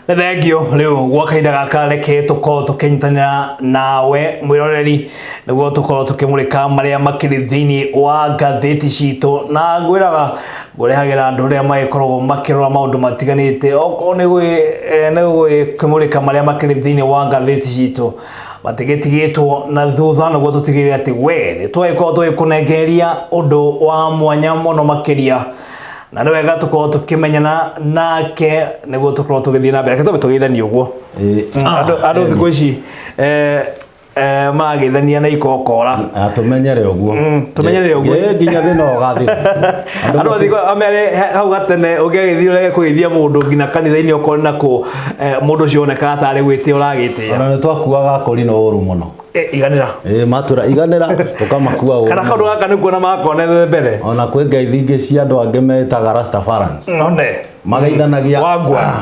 Thengio riu gwa kahinda gaka reke tukorwo tukinyitanira nawe mwiroreri niguo tukorwo tukimurika maria makiri thiini wa ngatheti citu na ngwiraga ngurehagira andu ria magikoragwo makirora maundu matiganite oko ni kumurika maria makiri thiini wa ngatheti citu batigetigitwo na thutha niguo tutigire ati we ni twagikorwo tugikunengeria undu wa mwanya muno makiria na nĩ wega tukorwo tukimenyana nake niguo tukorwo tugithii na mbere reke tũgĩithanie ũguo andũ thikũ ici magithania na ikokora tumenyere ũguo tumenyere ũguo nginya thina ũgathira andũ thikũ amere hau gatene ũngĩgĩthii ũrege kũgĩithia mũndũ nginya kanitha-inĩ okorwo nako mũndũ ũcio oneka tarĩ gwĩtĩa ũragĩtĩa ona nĩ twakuaga akũri no ũru mũno iganĩra matura iganĩra tukamakua ũru kana kaũndũ gaka nĩkuo na makonete mbere ona kwĩ ngeithi ingĩ cia andũ angĩ metaga Rastafarans one mageithanagia wagwa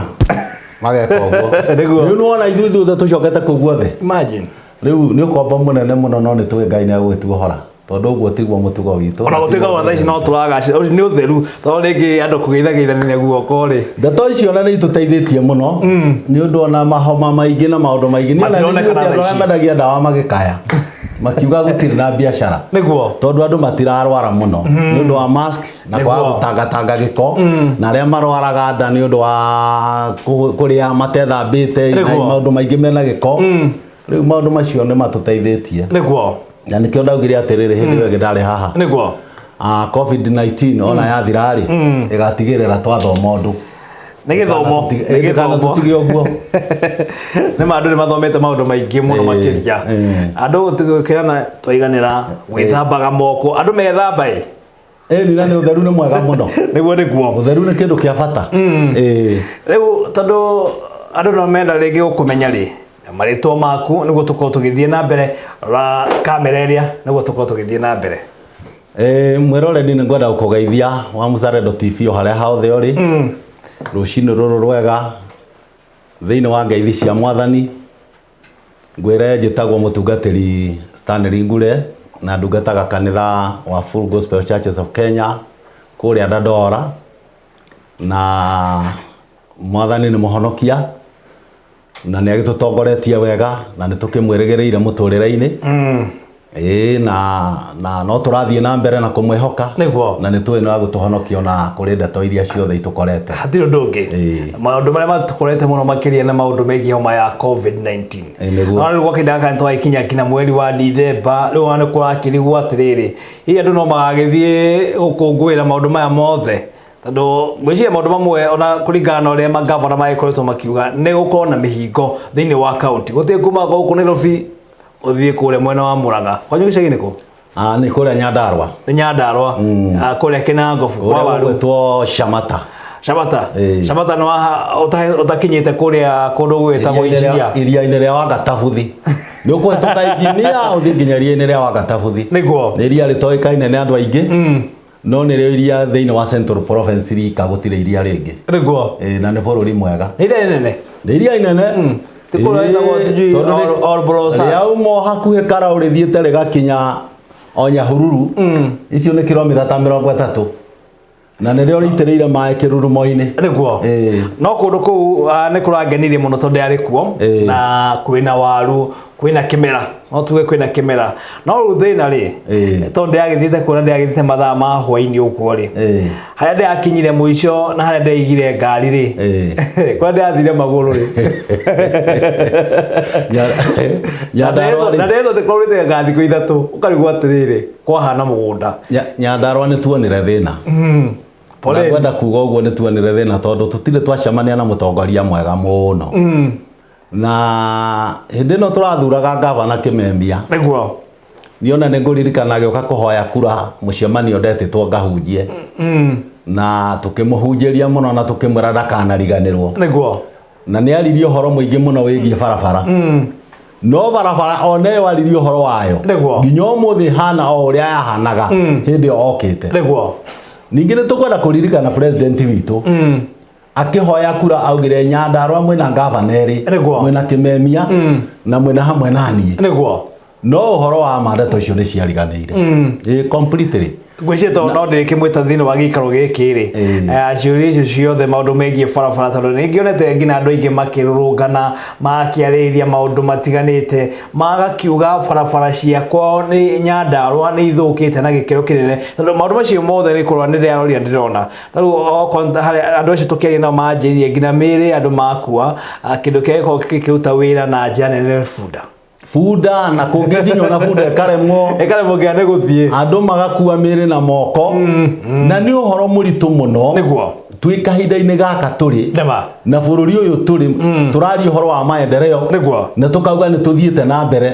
mageka ũguo rĩu nĩwona ithuĩ tũcokete kũu guothe imagine rĩu nĩ ũkomba mũnene mũno no nĩ tũĩ Ngai nĩ agũgĩtuohora tondũ ũguo tiguo mũtugo witũ ona gũtuĩka thaa ici no tũragacĩra nĩ ũtheru tondũ rĩngĩ andũ kũgeithagĩithania guoko rĩ ndeto icio ona nĩ itũteithĩtie mũno nĩ ũndũ ona mahoma maingĩ na maũndũ maingĩ nĩ ona mendagia ndawa magĩkaya makiuga gũtirĩ na biacara nĩguo tondũ andũ matirarwara mũno nĩ ũndũ wa mask na kwaga gũtangatanga gĩko na arĩa marwaraga nda nĩ ũndũ wa kũrĩa matethambĩte na maũndũ maingĩ mena gĩko rĩu maũndũ macio nĩ matũteithĩtie nĩguo na nĩkĩo ndaugire atĩrĩrĩ hĩndĩ ĩyo ndarĩ haha nĩguo COVID-19 ona yathira rĩ ĩgatigĩrĩra twathoma ũndũ nĩ gĩthomo tutige ũguo nĩ andũ nĩ mathomete maũndũ maingĩ mũno makĩria andũ tũgĩkĩrana twaiganĩra gwĩthambaga moko andũ methamba na nĩ ũtheru nĩ mwega mũno nĩguo ũtheru nĩ kĩndũ kĩa bata rĩu tondũ andũ no menda rĩngĩ gũkũmenya rĩ marĩtwa maku nĩguo tũkorwo tũgĩthiĩ na mbere ra kamera ĩrĩa nĩguo tũkorwo tũgĩthiĩ na mbere mwĩroreri nĩ ngwenda gũkũgeithia wa Mzalendo TV o harĩa hothe ũrĩ rũcinĩ rũrũ rwega thĩinĩ wa ngeithi cia mwathani ngwĩre njĩtagwo mũtungatĩri Stanley Ngure na ndungataga kanitha wa Full Gospel Churches of Kenya kũrĩa Dandora na mwathani nĩ mũhonokia na nĩ agĩtũtongoretie wega na nĩ tũkĩmwĩrĩgĩrĩire mũtũrĩre-inĩ na no tũrathiĩ na mbere na kũmwĩhoka na nĩ tũĩ nĩ agũtũhonokia na kũrĩ ndeto iria ciothe itũkorete hatirĩ ũndũ ũngĩ maũndũ marĩa matũkorete mũno makĩria na maũndũ megiĩ homa ya COVID-19 no rĩu gwa kahinda gaka nĩ twakinya kinya mweri wa Dithemba rĩu nĩ kũrakĩrigwo atĩrĩrĩ hihi andũ no magagĩthiĩ gũkũngũĩra maũndũ maya mothe tondũ gwĩciria maũndũ mamwe ona kũringana na ũrĩa magavana magĩkoretwo makiuga nĩ gũkorwo na mĩhingo thĩinĩ wa kaunti gũtirĩ kuma gũkũ Nairobi ũthiĩ kũrĩa mwena wa Mũrang'a kwanyu gĩcagi nĩkũ nĩ kũrĩa Nyandarua nĩ Nyandarua kũrĩa Kinangofu kwa waru gwĩtwo Shamata nĩ ũtakinyĩte kũrĩa kũndũ gwĩtagwo iria-inĩ rĩa Wangatabuthi nĩ ũkũhĩtũka injinia ũthiĩ nginya iria-inĩ rĩa Wangatabuthi nĩguo nĩ iria rĩtoĩkaine nĩ andũ aingĩ no nĩ rĩo iria thĩinĩ wa Central Province rika gũtirĩ iria rĩngĩ nĩguo na nĩ bũrũri mwega nĩ iria inene nĩ iria inene rĩauma hakuhĩ Kara ũrĩthiĩte rĩgakinya o Nyahururu icio nĩ kilomita ta 30 na nĩ rĩo rĩitĩrĩire maĩ kĩrurumo-inĩ nĩguo no kũndũ kũu nĩ kũrangenirie mũno tondũ yarĩ kuo na kwĩna waru kwĩna kĩmera no tuge kwĩna kĩmera no rĩu thĩna rĩ tondũ ndĩagĩthiĩte kuona ndĩagĩthiĩte mathaa ma hwainĩ ũguo rĩ harĩa ndĩakinyire mũico na harĩa ndĩaigire ngari rĩ kũrĩa ndĩathire magũrũ rĩ na ndĩretwo tĩkorĩte ngathikũ ithatũ ũkarigwo atĩrĩrĩ kwahana mũgũnda Nyandarua nĩ tuonire thĩna na kwenda kuga ũguo nĩ tuonire thĩna tondũ tũtirĩ twacemania na mũtongoria mwega mũno na hĩndĩ ĩno tũrathuraga gavana Kĩmemia nĩguo niona nĩ ngũririkana agĩũka kũhoya kura mũcemanio ndetĩtwo ngahunjie na tũkĩmũhunjĩria mũno na tũkĩmwĩra ndakanariganĩrwo nĩguo na nĩ aririe ũhoro mũingĩ mũno wĩgiĩ barabara no barabara oneyo aririe ũhoro wayo nginya ũmũthĩ hana o ũrĩa yahanaga hĩndĩ ĩyo okĩte nĩguo ningĩ nĩ tũkwenda kũririkana president witũ akĩhoya kura augire Nyandarua mwĩna gavana erĩ mwĩna Kĩmemia na mwĩna hamwe na niĩ nĩguo no ũhoro wa ma ndeto icio nĩ ciariganĩire completely Gwĩcĩtwo no ndĩkĩmwĩta thĩinĩ wa gĩikaro gĩkĩ rĩ ciũria icio ciothe maũndũ megiĩ barabara tondũ nĩngĩonete nginya andũ aingĩ makĩrũrũngana makĩarĩrĩria maũndũ matiganĩte magakiuga barabara ciakwa nĩ Nyandarua nĩ ithũkĩte na gĩkĩro kĩnene tondũ maũndũ macio mothe nĩ kũrora nĩ ndĩraroria ndĩrona tarĩu andũ acio tũkĩaria nao manjĩrie nginya mĩĩrĩ andũ makua kĩndũ kĩrĩa gĩkoragwo gĩkĩruta wĩra na njĩra nene bunda na kũngĩ nginya ona bunda ĩkaremwo nginya nĩ gũthiĩ andũ magakua mĩĩrĩ na moko na nĩ ũhoro mũritũ mũno nĩguo twĩ kahinda-inĩ gaka tũrĩ na bũrũri ũyũ tũrĩ tũraria ũhoro wa maendeleo nĩguo na tũkauga nĩ tũthiĩte na mbere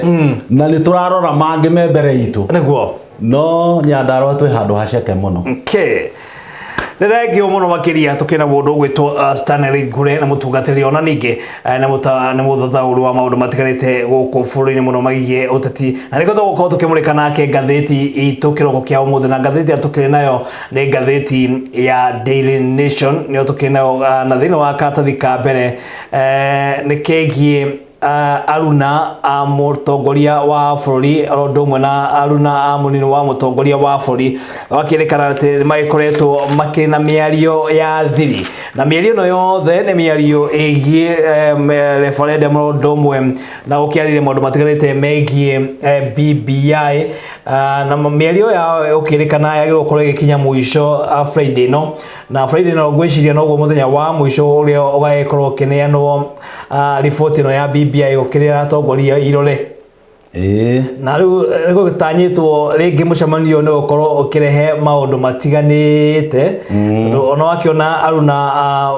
na nĩ tũrarora mangĩ me mbere itũ nĩguo no Nyandarua twĩ handũ haceke mũno Nĩrengio mũno makĩria tũkĩna mũndũ ũgwĩtwo Stanley Ngure na mũtungatĩri ona ningĩ nĩ mũthathaũri wa maũndũ matiganĩte gũkũ bũrũri-inĩ mũno magiĩ ũteti na nĩko tũgũkorwo tũkĩmũrĩka nake ngathĩti itũ kĩroko kĩa ũmũthĩ na ngathĩti ĩrĩa tũkĩrĩ nayo nĩ ngathĩti ya Daily Nation nĩyo tũkĩrĩ nayo na thĩinĩ wa karatathi ka mbere nĩ kegiĩ aruna a mũtongoria wa bũrũri ũndũ ũmwe na aruna a mũnini wa mũtongoria wa bũrũri wakĩrĩkana atĩ magĩkoretwo makĩrĩ na mĩario ya thiri na mĩario ĩno yothe nĩ mĩario ĩgiĩ referendum ũndũ ũmwe na gũkĩarĩrĩria maũndũ matiganĩte megiĩ BBI na mĩario yao ũkĩrĩkana yagĩrĩirwo gũkorwo ĩgĩkinya mũico Friday ĩno na Friday ĩno ngwĩciria noguo mũthenya wa mũico ũrĩa ũgagĩkorwo ũkĩneanwo riboti ĩno ya BBI gũkĩrĩa atongoria irore na rĩu gũtanyĩtwo rĩngĩ mũcemanio nĩ gũkorwo ũkĩrehe maũndũ matiganĩte tondũ ona wakĩona aruna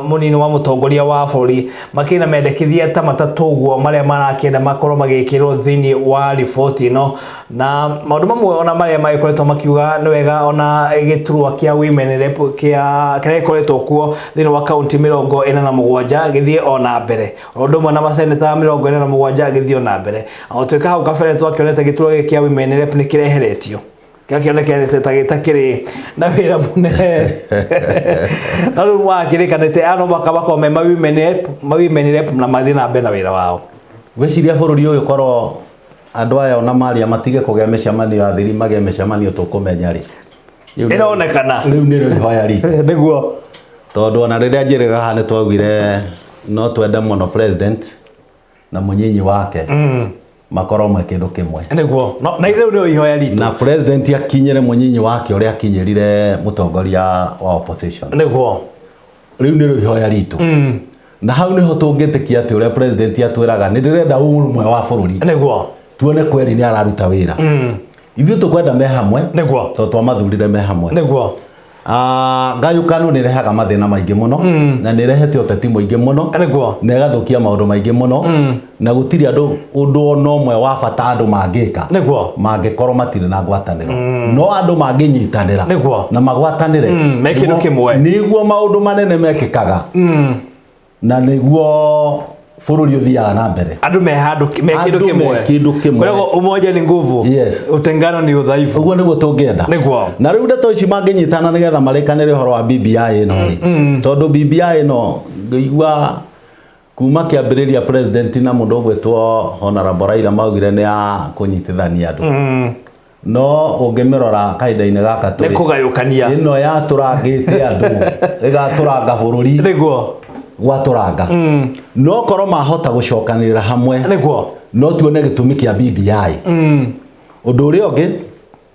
mũnini wa mũtongoria wa bũrũri makĩrĩ na mendekithia ta matatũ ũguo marĩa marakĩenda makorwo magĩkĩrwo thĩinĩ wa riboti ĩno na maũndũ mamwe ona marĩa magĩkoretwo makiuga nĩ wega ona gĩturwa kĩa women rep kĩrĩa gĩkoretwo kuo thĩinĩ wa kaunti 47 gĩthiĩ ona mbere ũndũ ũmwe na maseneta 47 gĩthiĩ ona mbere gũtuĩka hau kabere twakĩonete gĩturwa kĩa women rep nĩ kĩreheretio gĩakĩonekete ta gĩtakĩrĩ na wĩra mũnene na rĩu wakĩrĩkanĩte ano makorwo me women rep na mathiĩ na mbere na wĩra wao gwĩciria bũrũri ũyũ korwo andũ aya ona maria matige kũgĩa mĩcemanio ya thiri magĩe mĩcemanio tũkũmenya rĩ ĩronekana rĩu nĩrĩo ihoya ritũ nĩguo tondũ ona rĩrĩa njĩrĩga haha nĩ twaugire no twende mũno president na mũnyinyi wake makorwo mwe kĩndũ kĩmwe nĩguo na rĩu nĩrĩo ihoya ritũ na president akinyĩre mũnyinyi wake ũrĩa akinyĩrire mũtongoria wa opposition nĩguo rĩu nĩrĩo ihoya ritũ na hau nĩho tũngĩtĩkia atĩ ũrĩa president atwĩraga nĩ ndĩrenda ũmwe wa bũrũri nĩguo tuone kweri nĩ araruta wĩra ithuĩ tũkwenda me hamwe nĩguo tondũ twamathurire me hamwe nĩguo ngayũkano nĩ rehaga mathĩna maingĩ mũno na nĩ rehete ũteti mũingĩ mũno na ĩgathũkia maũndũ maingĩ mũno na gũtirĩ andũ ũndũ ona ũmwe wa bata andũ mangĩka mangĩkorwo matirĩ na ngwatanĩro no andũ mangĩnyitanĩra na magwatanĩre kĩndũ kĩmwe nĩguo maũndũ manene mekĩkaga na nĩguo bũrũri ũthiaga na mbere andũ me kĩndũ kĩmwe kwa umoja ni nguvu utengano ni udhaifu ũguo nĩguo tũngĩenda na rĩu ndeto ici mangĩnyitana nĩgetha marĩkanĩre ũhoro wa BBI ĩno rĩ tondũ BBI ĩno ngĩigua kuma kĩambĩrĩria president na mũndũ ũgwĩtwo Honorable Raila maugire nĩ ya kũnyitithania andũ no ũngĩmĩrora kahinda-inĩ gaka tũrĩ kũgayũkania ĩno yatũrangĩte andũ ĩgatũranga bũrũri nĩguo gwaturanga no korwo mahota gũcokanĩrĩra hamwe no tuone gĩtũmi kĩa BBI ũndũ ũrĩa ũngĩ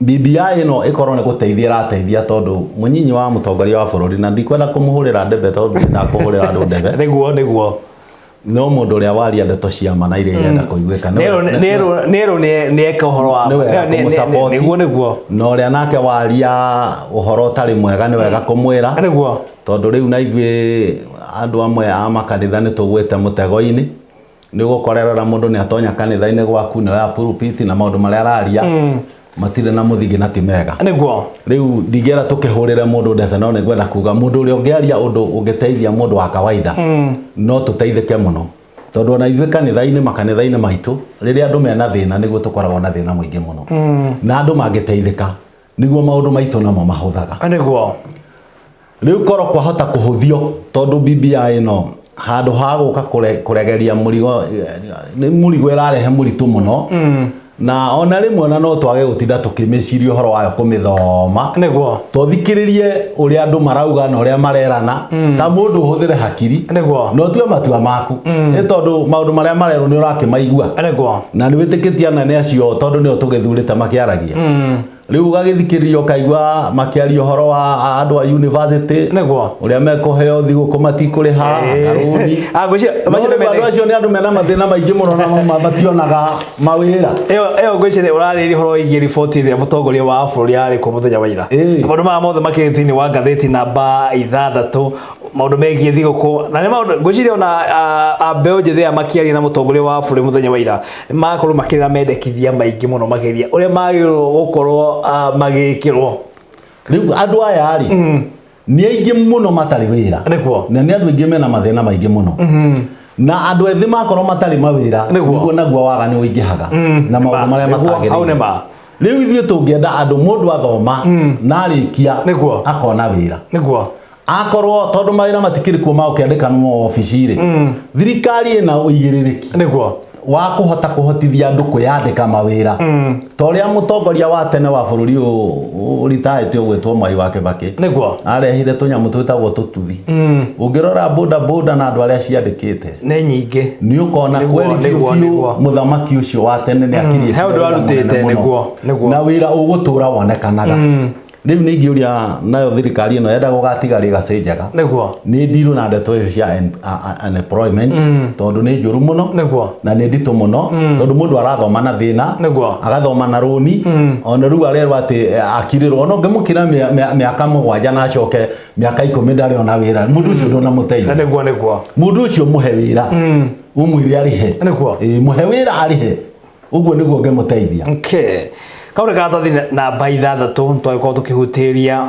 BBI ĩno ĩkorwo nĩ gũteithia ĩrateithia tondũ mũnyinyi wa mũtongoria wa bũrũri na ndikwenda kũmũhũrĩra ndebe tondũ ndakũhũrĩra andũ ndebe nĩguo no mũndũ ũrĩa waria ndeto cia ma na iria irenda kũiguĩka nero nĩ eka ũhoro wa nĩguo na ũrĩa nake waria ũhoro ũtarĩ mwega nĩ wega kũmwĩra tondũ rĩu na ithuĩ andũ amwe a makanitha nĩ tũgwĩte mũtego-inĩ nĩ gũkorerera mũndũ nĩ atonya kanitha-inĩ gwaku nĩ ya pulpit na maũndũ marĩa araria matirĩ na mũthingi na ti mega rĩu ndingĩera tũkĩhũrĩre mũndũ ndebe no nĩ ngwenda kuga mũndũ ũrĩa ũngĩaria ũndũ ũngĩteithia mũndũ wa kawaida no tũteithĩke mũno tondũ ona ithuĩ makanitha-inĩ maitũ rĩrĩa andũ mena thĩna nĩguo tũkoragwo na thĩna mũingĩ mũno na andũ mangĩteithĩka nĩguo maũndũ maitũ namo mahũthaga rĩu korwo kwahota kũhũthio tondũ BBI ĩno handũ ha gũka kũregeria mũrigo ĩrarehe mũritũ mũno na ona rimwe na no twage gutinda tukimeciria uhoro wayo kumithoma niguo tuthikiririe uria andu marauga na uria marerana ta mundu uhuthire hakiri niguo no tue matua maku ni tondu maundu maria marerwo ni urakimaigua niguo na ni witikitia anene acio tondu ni o tugithurite makiaragia riu ugagithikiriria ukaigua makiaria uhoro wa andu a university niguo uria mekuheo thiguku matikuriha garuni andu acio ni andu mena mathina maingi muno na mationaga mawira eo ngwiciria urariri horo igi report ria mutongoria wa bururi ari ku muthenya wa ira maundu ma mothe makithini wa ngatheti namba 6 maundu megie thiguku na ni maundu ngwiciria ona ambeo njithi makiaria na mutongoria wa bururi muthenya wa ira makorwo makirira mendekithia maingi muno mageria uria magirwo gukorwo magikirwo riu andu aya ari ni aingi muno matari wira niguo na ni andu aingi mena mathina maingi muno na andu ethi makorwo matari mawira niguo naguo waga ni uingihaga na maundu maria matagirire riu ithie tungienda andu mundu athoma na arikia akona wira niguo akorwo tondu mawira matikiri kuo ma ukiandika no ofisi ri thirikari ina uigiririki niguo wa kuhota kuhotithia andu kwiyandika mawira toria mutongoria wa tene wa bururi uritaite ugwetwo Mwai wa Kibaki niguo arehire tunyamu twitagwo tututhi ungirora boda na andu aria ciandikite ni nyingi ni ukona kweli fiu muthamaki ucio wa tene ni akiri he undu arutite niguo na wira ugutura wonekanaga riu ni ngiuria nayo thirikari ino yenda gugatiga rigacenjaga niguo ni ndiru na ndeto icio cia unemployment tondu ni njuru muno na ni nditu muno tondu mundu arathoma na thina agathoma na roni ona riu arerwa ati akirirwo no ngimukira miaka 7 na acoke miaka 10 ndari ona wira mundu ucio ndona muteithia niguo mundu ucio muhe wira umwire arihe muhe wira arihe uguo niguo ngimuteithia kaure gatathi namba 6 twagikorwo tukihutiria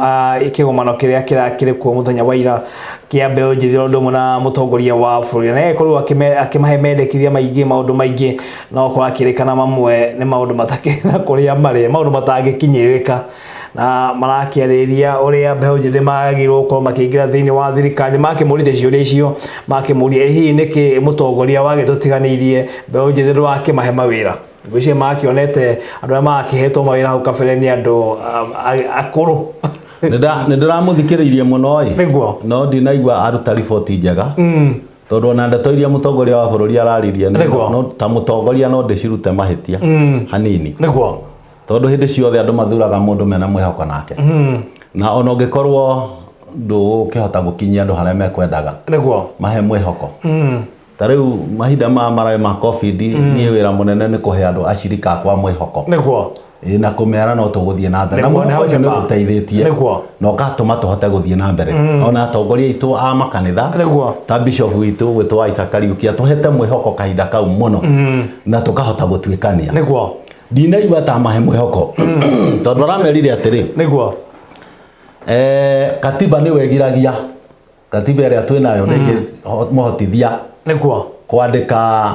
ikigomano kiria kirakire kuo muthenya wa ira kia mbeo njithi rondu na mutongoria wa bururi na ekorwo akimahe mendekithia maingi maundu maingi no kwa kirikana mamwe ni maundu matakina kuria mari maundu matangikinyirika na marakiariria uria mbeo njithi magirwo gukorwo makiingira thiini wa thirikari makimurire ciuria icio makimuria hihi niki mutongoria wage tutiganirie mbeo njithi ndwakimahe mawira gwicie makionete andu makihetwo mawira hau kabere ni andu akuru ndiramuthikiririe muno niguo no ndinaigua aruta riboti njega tondu ona ndeto iria mutongoria wa bururi arariria no ta mutongoria no ndicirute mahitia hanini niguo tondu hindi ciothe andu mathuraga mundu mena mwihoko nake na ona ungikorwo ndukihota gukinyia andu haria mekwendaga niguo mahe mwihoko tariu mahinda mara ma covid ni wira munene ni kuhe andu ashirika kwa mwihoko niguo na kumera no tuguthie na mbere na mwihoko ni guteithitie no katuma tuhote guthie na mbere ona atongoria itu a makanitha ta bishop witu gwitwa Isaac Kariuki tuhete mwihoko kahinda kau muno na tukahota gutwikania niguo ndinaigua ta mahe mwihoko tondu ramerire atiri niguo katiba ni wegiragia katiba ria twinayo ni mohotithia niguo kwandika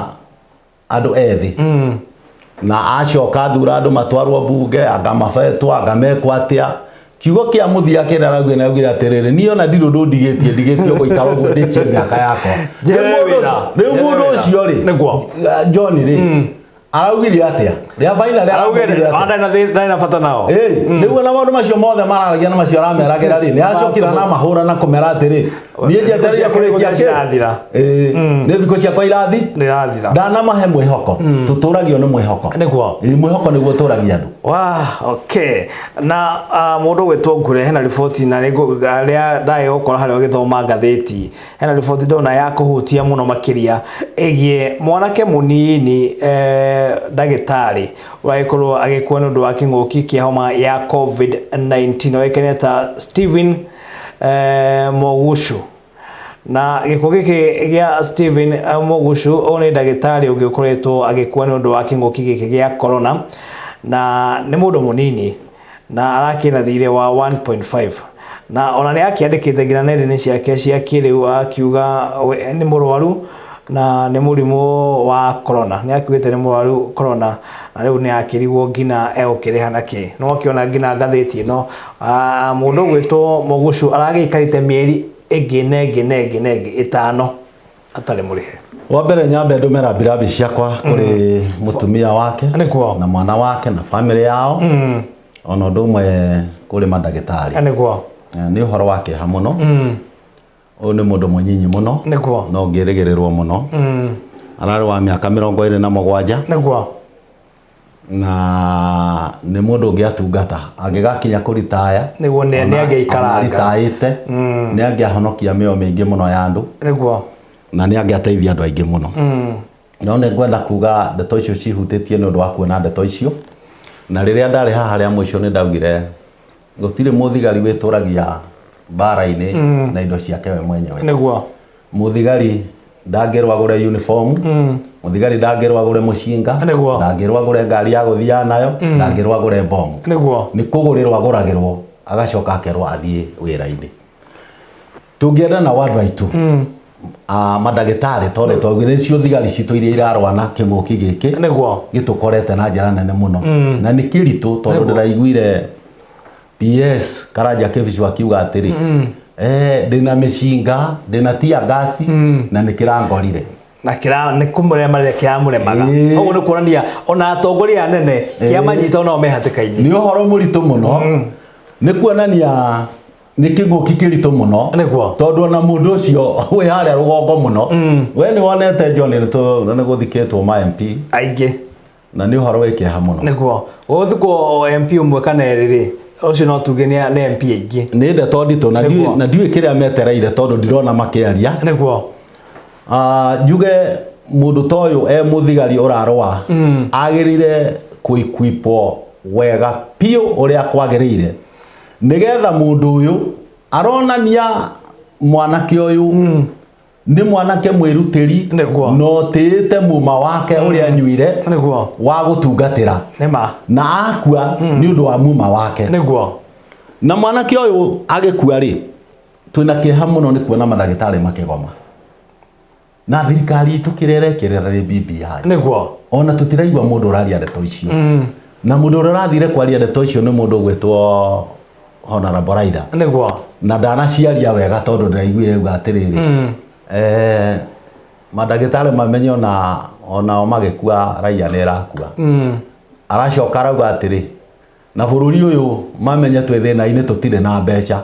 andu ethi na acoka thura andu matwarwo bunge agamafetwa agamekwatia kiugo kia muthia kinaragwe na ugira atiriri ni ona ndiru ndigitio guikara uguo ndikie miaka yako riu mundu ucio ri niguo John ri araugire atia ria baina ria araugire anda na bata nao riu na maundu macio mothe mararagia na macio rameragira ri ni acokira na mahura na kumera atiri ni ndiateria kurikia kirathira ni thiko ciakwa irathi ndana mahe mwihoko tuturagio ni mwihoko niguo mwihoko niguo turagia andu okay na mundu gwetwo ngure hena report na ria ndae gukora haria ugithoma ngatheti hena report ndona ya kuhutia muno makiria egie mwanake munini ndagitari waikorwo agikwa nundu wa kinguki kia homa ya COVID-19 oikeneta Stephen Mogushu na gikuo giki gia Stephen Mogushu one ndagitari ugikoretwo agikwa nundu wa kinguki giki gia corona na ni mundu munini na arakina thire wa 1.5 na ona ni akiandikite ngina nenda-ini ciake cia kiriu akiuga ni murwaru na ni murimu wa corona ni akiugite ni murwaru corona na riu ni akirigwo ngina eukiriha naki no akiona ngina ngatheti no mundu gwitwo Mogushu aragiikarite mieri igi 5 atari murihe wa mbere nyambe ndumera birambi ciakwa kuri mutumia wake na mwana wake na family yao ona ndumwe kuri madagitari ni uhoro wake ha muno o ni mundu munyinyi muno no ngirigirirwo muno arari wa miaka 27 na ni mundu ngiatungata angigakinya kuritaya niguo ni angeikaranga ni angiahonokia mĩoyo mĩingĩ muno ya andu na ni angiateithia andu aingi muno no ne ngwenda kuga ndeto icio cihutĩtie nĩ ũndũ wa kuona ndeto icio na rĩrĩa ndarĩ haha rĩa mũico nĩ ndaugire gũtirĩ mũthigari wĩtũragia bara-inĩ na indo ciake we mwenyewe mũthigari ndangĩrwo agũre uniform mũthigari ndangĩrwo agũre mũcinga ndangĩrwo agũre ngari ya gũthia nayo ndangĩrwo agũre bomu nĩ kũgũrĩrwo agũragĩrwo agacoka akerwo athiĩ wĩra-inĩ tũngĩenda na andũ aitũ madagĩtarĩ tondũ twaugire cio thigari citũ iria irarũa na kĩng'ũki gĩkĩ gĩtũkorete na njĩra nene mũno na nĩ kĩritũ tondũ ndĩraiguire PS Karanja Kĩbicu akiuga atĩrĩ ndĩna mĩcinga ndĩna tia gasi na nĩ kĩrangorire na nĩ kũmũrema kĩamũremaga koguo nĩ kuonania ona atongoria anene kĩamanyita onao me hatĩka-inĩ nĩ ũhoro mũritũ mũno nĩ kuonania nĩ kĩng'ũki kĩritũ mũno tondũ ona mũndũ ũcio wĩ harĩa rũgongo mũno we nĩ wonete John nĩ gũthikĩtwo ma MP aingĩ na nĩ ũhoro wĩ kĩeha mũno nĩguo gũthikwo MP ũmwe kana erĩ ũcio no tuge nĩ MP aingĩ nĩ ndeto nditũ na ndiũĩ kĩrĩa metereire tondũ ndirona makĩaria nĩguo njuge mũndũ ta ũyũ mũthigari ũrarũa agĩrĩire kũequipwo wega piũ ũrĩa kwagĩrĩire nigetha mundu uyu aronania mwanake uyu ni mwanake mwirutiri no tite muma wake uria anyuire wa gutungatira na akua ni undu wa muma wake na mwanake uyu agikua ri twina kieha muno ni kuona madagitari makigoma na thirikari tukirerekerera ri BBI ona tutiraigwa mundu uraria ndeto icio na mundu urathire kwaria ndeto icio ni mundu gwetwo Honorable Raila na ndanaciaria wega tondu ndiraiguire uga atiriri madagitari mamenyo na onao magikua raia nĩ rakua aracoka arauga atiri na bururi uyu mamenye twi thĩna-inĩ tutire na mbeca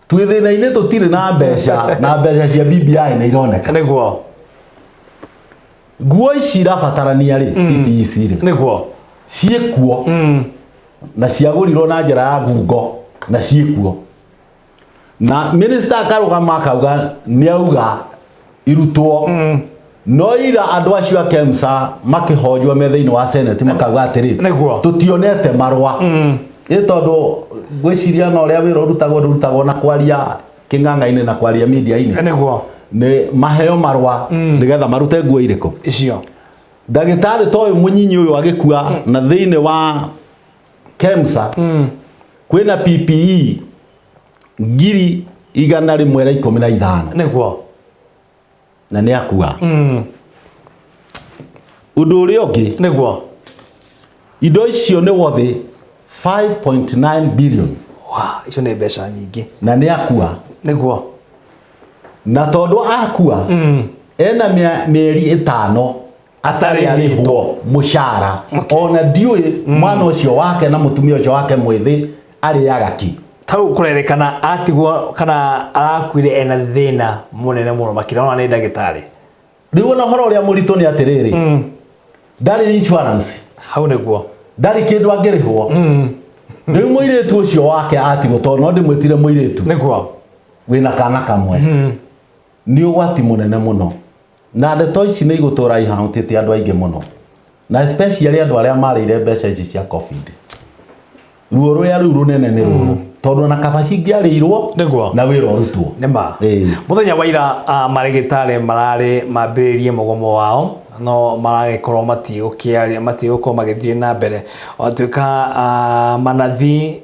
twi thĩna-inĩ tutire na mbeca na mbeca cia BBI nĩ ironeka nguo ici irabatarania ri PPEC ri ciĩkuo na ciagũrirwo na njĩra ya ngungo na ciĩkuo na minister akarugama akauga nĩ auga irutwo no ira andũ acio a KEMSA makĩhonjwo me thĩinĩ wa Senate makauga atĩrĩ tũtionete marũa tondũ gwĩciria no ũrĩa wĩra ũrutagwo na kwaria kĩng'ang'a-inĩ na kwaria media-inĩ nĩ maheo marũa nĩgetha marute nguo irĩkũ icio ndagĩtarĩ ta ũyũ mũnyinyi ũyũ agĩkua na thĩinĩ wa KEMSA kwĩna PPE 115,000 nĩguo na nĩ akua ũndũ ũrĩa ũngĩ nĩguo indo icio nĩ worth 5.9 billion icio nĩ mbeca nyingĩ na nĩ akua nĩguo na tondũ akua ena mĩeri 5 atarĩ arĩhwo mũcara ona ndiũĩ mwana ũcio wake na mũtumia ũcio wake mwĩthĩ arĩaga ki tau kurerekana atigwo kana arakuire ena thĩna mũnene mũno makĩrona nĩ ndagĩtarĩ rĩu ona horo ũrĩa mũritũ nĩ atĩrĩrĩ ndarĩ insurance hau nĩguo ndarĩ kĩndũ angĩrĩhwo rĩu mũirĩtu ũcio wake atigwo tondũ no ndĩmwĩtire mũirĩtu nĩguo wĩna kana kamwe nĩ ũgwati mũnene mũno na ndeto ici nĩ igũtũra ihanutĩte andũ aingĩ mũno na especially andũ arĩa marĩire mbeca ici cia COVID ruo rũrĩa rĩu rũnene nĩ rũrũ tondũ na kaba cingĩarĩirwo na wĩra ũrutwo nĩma mũthenya wa ira marĩgĩtarĩ mararĩ mambĩrĩrie mũgomo wao no maragĩkorwo matigũkorwo magĩthiĩ na mbere o tuĩka manathi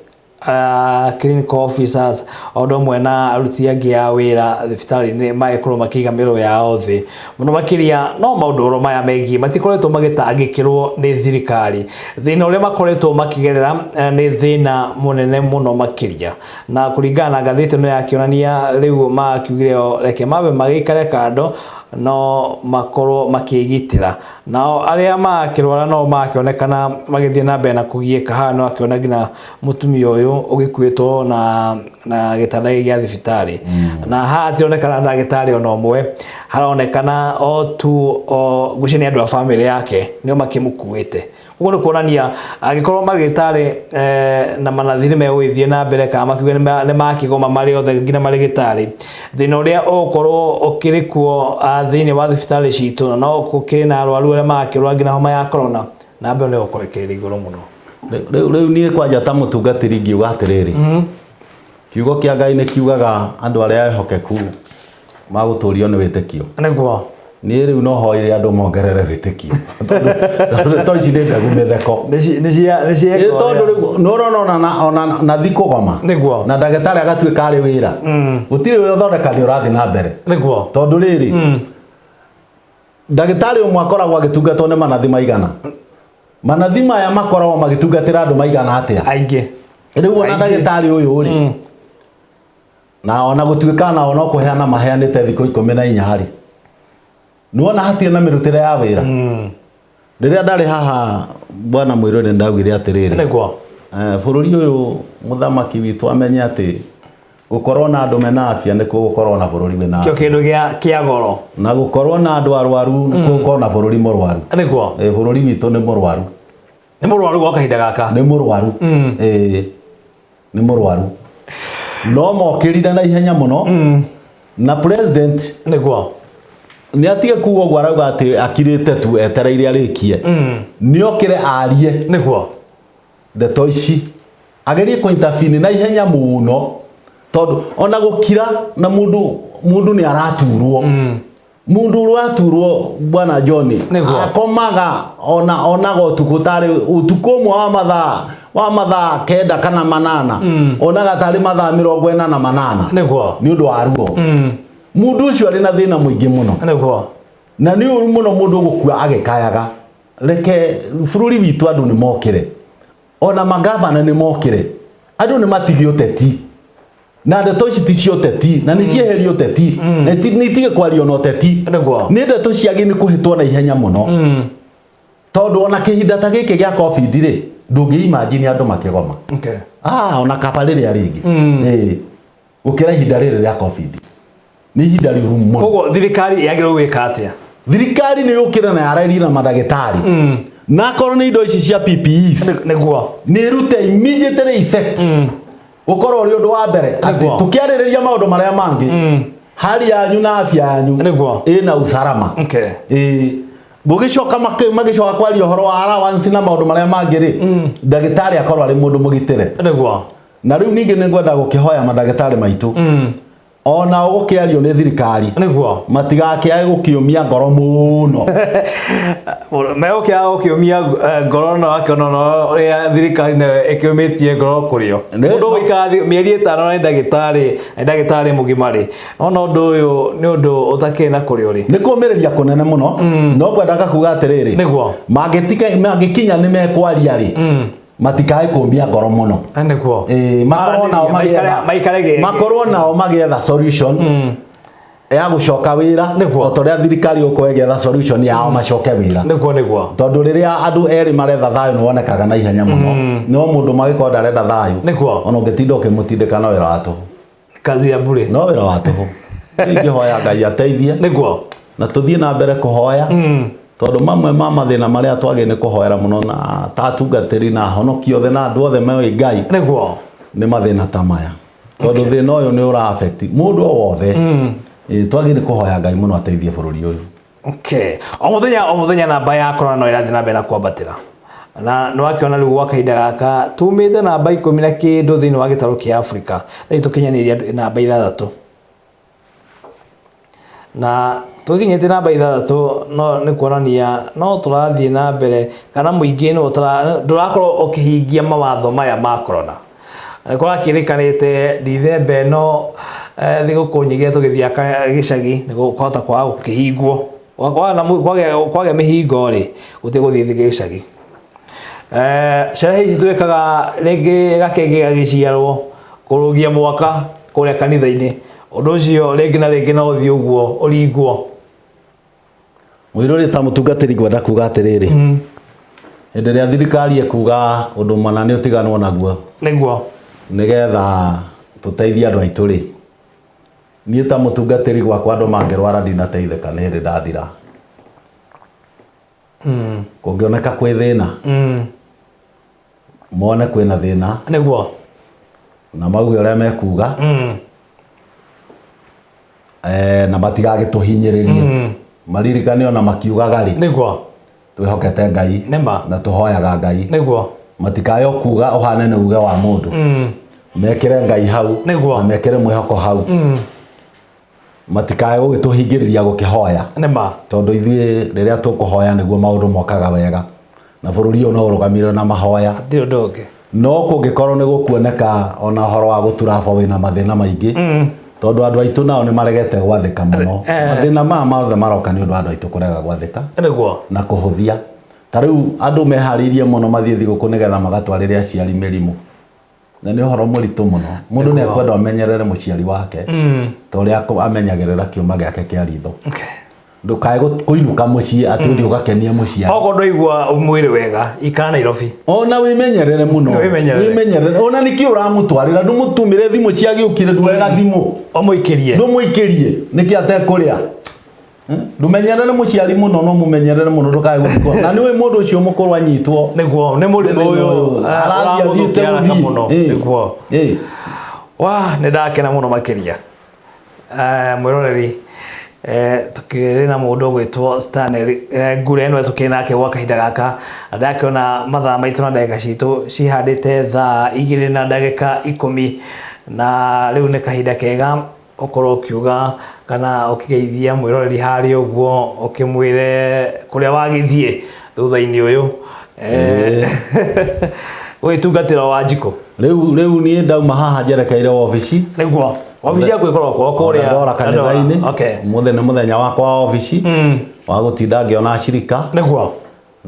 clinical officers odo mwena aruti angi a wira thibitari-ini magĩkorwo makĩiga mĩro yao thĩ mũno makĩria no maũndũ maya megiĩ matikoretwo magĩtangĩkĩrwo nĩ thirikari. Thĩna ũrĩa makoretwo makĩgerera nĩ thĩna mũnene mũno makĩria, na kũringana na ngathĩti ĩno yakĩonania rĩu makiugire reke mabe magĩikare kando no makorwo makĩgitĩra. Nao arĩa makĩrwara no makĩonekana magĩthiĩ na mbere na kũgiĩka. Haha no akĩona nginya mũtumia ũyũ ũgĩkuĩtwo na gĩtanda gĩa thibitarĩ, na haha hationekana ndagĩtarĩ ona ũmwe, haronekana o tu ngwĩciria nĩ andũ a bamĩrĩ yake nĩo makĩmũkuĩte. Ũguo nĩ kuonania angĩkorwo marĩgĩtarĩ na manathi megũgĩthiĩ na mbere kana makiuge nĩ makĩgoma marĩ othe nginya marĩgĩtarĩ, thĩna ũrĩa ũgũkorwo ũkĩrĩ kuo thĩinĩ wa thibitarĩ citũ no gũkĩrĩ na arwaru arĩa makĩrwara nginya homa ya corona na mbere nĩ gũkorwo ĩkĩrĩ igũrũ mũno. Rĩu niĩ kwanja ta mũtungatĩri ingiuga atĩrĩrĩ, kiugo kĩa Ngai nĩ kiugaga andũ arĩa ehokeku magũtũrio nĩ wĩtĩkio. Nĩguo niĩ rĩu no hoire andũ mongerere wĩtĩkio tondũ ici nĩ mbegũ mĩtheko tondũ rĩu nĩũrona ona nathi kũgoma na ndagĩtarĩ agatuĩka arĩ wĩra gũtirĩ wĩ ũthondeka nĩ ũrathiĩ na mbere tondũ rĩrĩ ndagĩtarĩ ũmwe akoragwo agĩtungatwo nĩ manathi maigana. Manathi maya makoragwo magĩtungatĩra andũ maigana atĩa aingĩ. Rĩu ona ndagĩtarĩ ũyũ rĩ na ona gũtuĩka na ona kũheana maheanĩte thikũ 14 harĩ nuona hatirĩ na mĩrutĩre ya wĩra. Rĩrĩa ndarĩ haha bwana Mũirũri ndaugire atĩrĩrĩ, bũrũri ũyũ mũthamaki witũ amenye atĩ gũkorwo na andũ mena afya nĩkuo gũkorwo na bũrũri wĩna kĩo kĩndũ kĩa goro, na gũkorwo na andũ arwaru nĩkuo gũkorwo na bũrũri mũrwaru. Bũrũri witũ nĩ mũrwaru, nĩ mũrwaru gwa kahinda gaka, nĩ mũrwaru nĩ mũrwaru no mokĩrire na ihenya mũno na president nĩ atige kuuga ũguo arauga atĩ akirĩte tu etereire arĩkie nĩ okĩre arie nĩguo ndeto ici agerie kũintervene na ihenya mũno tondũ ona gũkira na mũndũ nĩ araturwo mundu rwaturwo bwana John akomaga ona gotuko tari utuko mwa wa mathaa kenda kana manana ona gatari mathaa 48 niguo ni undu wa ruo mundu ucio ari na thina muingi muno niguo na ni uru muno mundu gukua agikayaga reke bururi witu andu ni mokire ona magavana ni mokire andu ni matigi uteti na ndeto ici ti cio teti na ni cieherio teti ni tige kwario no teti ni ndeto ciagi ni kuhitwo na ihenya muno tondu ona kihinda ta giki gya covid ri ndungi imagine andu makigoma ona kabariri aringi gukira ihinda riri rya covid ni ihinda riuru muno koguo thirikari yagirwo gwika atia thirikari ni yukira na yarari na madagitari na korwo ni indo ici cia PPEs niguo ni rute immediately effect ukorwo uri undu wa mbere ati tukiaririria maundu maria mangi hali yanyu na afya yanyu ina usalama gugicoka magicoka kwaria horo wa allowance na maundu maria mangi ri ndagitari akorwo ari mundu mugitire na riu ningi ni ngwenda gukihoya madagitari maitu ona ugukiario ni thirikari niguo matigakiae gukiumia ngoro muno meokia gukiumia ngoro no akiona no ria thirikari na ikiumitie ngoro kurio mundu wikathi mieri 5 na ndagitari mugimari ona undu uyu ni undu utakena kurio ri ni kumiriria kunene muno no ngwenda kuga atiriri niguo magikinya ni mekwaria ri matikae kumbia ngoro muno niguo makorwo nao magietha solution ya gucoka wira otoria thirikari ukoegetha solution yao macoke wira niguo tondu riria andu eri maretha thayo ni wonekaga na ihenya muno no mundu magikorda arenda thayo ona ungitinda ukimutindika no wira watu kazi ya bure no wira watu ingihoya Ngai ateithie niguo na tuthie na mbere kuhoya tondu mamwe mama thina maria twage ni kuhoera muno na tatungatiri na honokio the na andu othe me Ngai niguo ni mathina ta maya tondu thina uyu ni ura affect mundu wothe twage ni kuhoya Ngai muno ateithie bururi uyu o muthenya namba ya korona no irathi na mbere na kwambatira na no akiona riu gwa kahinda gaka tumite namba 10 na kindu thiini wa gitaro kia Africa thai tukinyaniria namba 6 na tukinyete namba 6 no ni kuonania no turathie na mbere kana muingi no ndurakorwo ukihingia mawatho maya ma corona kwa kirikanite December no thiguku nyige tugithiaka gicagi nigo kuhota kwa gukihingwo kwage mihingo ri gutiguthii gicagi sherehe ici twikaga ringi gakenge gagiciarwo kurugia mwaka kuria kanitha-ini undu ucio ringi na ringi no uthii uguo uringwo Mwiruri ta mutungatiri gwenda kuga atiriri hĩndĩ ĩrĩa thirikari ekuga ũndũ mana nĩ ũtiganwo naguo nĩguo nĩgetha tũteithie andũ aitũ rĩ niĩ ta mũtungatĩri gwakwa andũ mangĩrwara ndinateithĩka nĩ hĩndĩ ndathira kũngĩoneka kwĩ thĩna mone kwĩna thĩna nĩguo na mauge ũrĩa mekuga na matigagĩtũhinyĩrĩrie maririkane ona makiugaga rĩ nĩguo twĩhokete Ngai na tũhoyaga Ngai nĩguo matikayo kuga uhane nĩ uge wa mũndũ mekĩre Ngai hau na mekĩre mwĩhoko hau matikayo gũgĩtũhingĩrĩria gũkĩhoya tondũ ithuĩ rĩrĩa tũkũhoya nĩguo maũndũ mokaga wega na bũrũri ũyũ no ũrũgamĩrĩrwo na mahoya no kũngĩkorwo nĩ gũkuoneka ona ũhoro wa gũturaba wĩna mathĩna maingĩ tondũ andũ aitũ nao nĩ maregete gwathĩka mũno mathĩna maya mothe maroka nĩ ũndũ wa andũ aitũ kũrega gwathĩka na kũhũthia ta rĩu andũ meharĩirie mũno mathiĩ thigũkũ nĩgetha magatwarĩre aciari mĩrimũ na nĩ ũhoro mũritũ mũno mũndũ nĩ ekwenda amenyerere mũciari wake ta ũrĩa amenyagĩrĩra kĩũma gĩake kĩa ritho ndukae kũinũka mũciĩ atĩ ũthiĩ ũgakenie mũciari okorwo ndũigua mwĩrĩ wega ikara Nairobi ona wĩmenyerere mũno wĩmenyerere ona nĩkĩ ũramũtwarĩra ndũmũtumĩre thimũ ciagĩũkire ndwega thimũ ndũmũikĩrie nĩkĩ atekũrĩa ndũmenyerere mũciari mũno no mũmenyerere mũno ndũkae gũthikwo na nĩwe mũndũ ũcio mũkũrũ anyitwo nĩguo nĩ mũrimũ ũyũ arathiĩte mũno nĩguo nĩ ndakena mũno makĩria mwĩroreri tukiri na mundu gwitwo Stanley Ngure no tukiri nake gwa kahinda gaka ndakiona mathaa maitũ na ndagĩka citũ cihandĩte thaa 2 na ndagĩka 10 na rĩu nĩ kahinda kega ukorwo ukiuga kana ukigeithia mwĩroreri harĩ ũguo ukimwire kuria wagithie thutha-inĩ ũyũ ũgĩtungatĩra Wanjikũ rĩu niĩ ndauma haha njerekeire obici nĩguo obici yaku ikoragwo kuria ndora kanitha-inĩ mũthenya nĩ mũthenya wakwa wa obici wa gũtinda ngĩona acirika nĩguo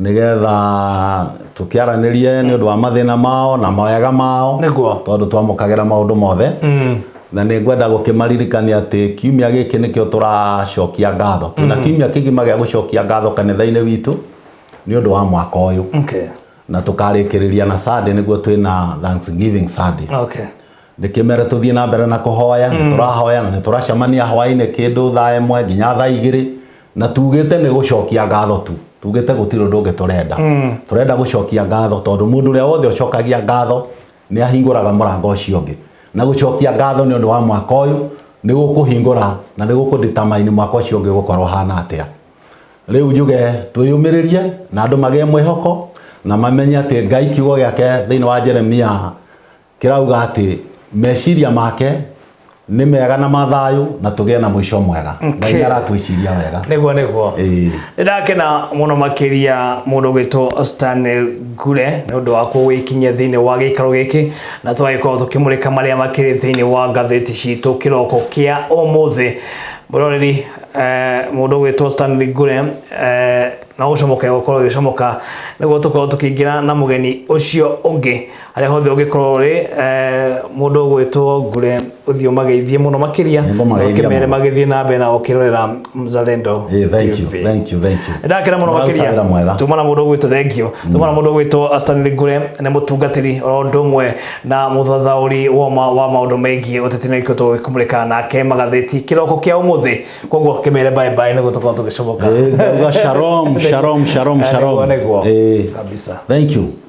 nĩgetha tũkĩaranĩrie nĩ ũndũ wa mathĩna mao na mawega mao tondũ twamũkagĩra maũndũ mothe na nĩ ngwenda gũkĩmaririkania atĩ kiumia gĩkĩ nĩkĩo tũracokia ngatho twĩna kiumia kĩgima gĩa gũcokia ngatho kanitha-inĩ witũ nĩ ũndũ wa mwaka ũyũ na tũkarĩkĩrĩria na Sunday nĩguo twĩna Thanksgiving Sunday ndĩkĩmere tũthiĩ na mbere na kũhoya tũrahoya na tũracemania hwaĩ-inĩ kĩndũ thaa 1 nginya thaa 2 na tugĩte nĩ gũcokia ngatho tu tugĩte gũtirĩ ũndũ ũngĩ tũrenda gũcokia ngatho tondũ mũndũ ũrĩa wothe ũcokagia ngatho nĩ ahingũraga mũrango ũcio ũngĩ na gũcokia ngatho nĩ ũndũ wa mwaka ũyũ nĩ gũkũhingũra na nĩ gũkũdetermine mwaka ũcio ũngĩ gũkorwo hana atĩa rĩu njuge twĩyũmĩrĩrie na andũ magĩe mwĩhoko na mamenye atĩ Ngai kiugo gĩake thĩinĩ wa Jeremia kĩrauga atĩ meciria make nĩ mega na mathayũ na tũgĩe na mũico mwega Ngai aratwĩciria wega nĩguo ndakena mũno makĩria mũndũ gwĩtwo Stanley Ngure nĩ ũndũ wa kũgĩkinyia thĩinĩ wa gĩikaro gĩkĩ na twagĩkorwo tũkĩmũrĩka marĩa makĩrĩ thĩinĩ wa ngathĩti citũ kĩroko kĩa ũmũthĩ mũroreri mũndũ gwĩtwo Stanley Ngure na gũcomoka gũkorwo gĩcomoka nĩguo tũkorwo tũkĩingĩra na mũgeni ũcio ũngĩ harĩa hothe ũngĩkorwo rĩ mũndũ gwĩtwo Ngure ũthiũ mageithie mũno makĩria ũkĩmere magĩthiĩ na mbere na ũkĩrorera Mzalendo TV thank you ndakena mũno makĩria tuma na mũndũ gwĩtwo thengio tuma na mũndũ gwĩtwo Stanley Ngure nĩ mũtungatĩri o ũndũ ũmwe na mũthathaũri wa maũndũ megiĩ ũteti na ikĩo tũkũmũrĩka nake magathĩti kĩroko kĩa ũmũthĩ koguo kĩmere bye bye nĩguo tũkorwo tũgĩcomoka shalom kabisa. Thank you.